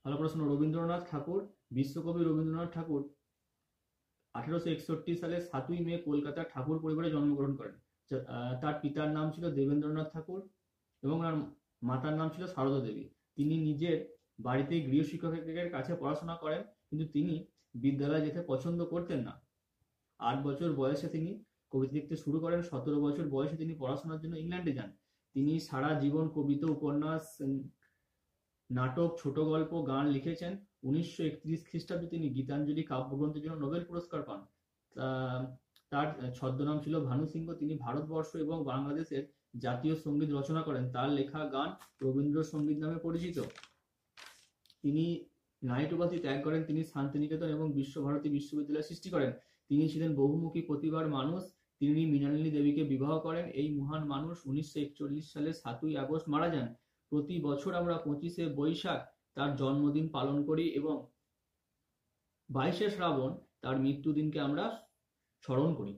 ভালো প্রশ্ন। রবীন্দ্রনাথ ঠাকুর, বিশ্বকবি রবীন্দ্রনাথ ঠাকুর 1861 সালে 7ই মে কলকাতার ঠাকুর পরিবারে জন্মগ্রহণ করেন। তার পিতার নাম ছিল দেবেন্দ্রনাথ ঠাকুর এবং তার মাতার নাম ছিল সারদা দেবী। তিনি নিজের বাড়িতেই গৃহশিক্ষকের কাছে পড়াশোনা করেন, কিন্তু তিনি বিদ্যালয়ে যেতে পছন্দ করতেন না। 8 বছর বয়সে তিনি কবিতা লিখতে শুরু করেন। 17 বছর বয়সে তিনি পড়াশোনার জন্য ইংল্যান্ডে যান। তিনি সারা জীবন কবিতা, উপন্যাস, নাটক, ছোট গল্প, গান লিখেছেন। 1931 খ্রিস্টাব্দে তিনি গীতাঞ্জলি কাব্যগ্রন্থের জন্য নোবেল পুরস্কার পান। তার ছদ্মনাম ছিল ভানু সিংহ। তিনি ভারতবর্ষ এবং বাংলাদেশের জাতীয় সঙ্গীত রচনা করেন। তার লেখা গান রবীন্দ্রসঙ্গীত নামে পরিচিত। তিনি নাইট উপাধি ত্যাগ করেন। তিনি শান্তিনিকেতন এবং বিশ্বভারতী বিশ্ববিদ্যালয় সৃষ্টি করেন। তিনি ছিলেন বহুমুখী প্রতিভার মানুষ। তিনি মৃণালিনী দেবীকে বিবাহ করেন। এই মহান মানুষ 1941 সালের 7ই আগস্ট মারা যান। প্রতি বছর আমরা 25শে বৈশাখ তার জন্মদিন পালন করি এবং 22শে শ্রাবণ তার মৃত্যুদিনকে আমরা স্মরণ করি।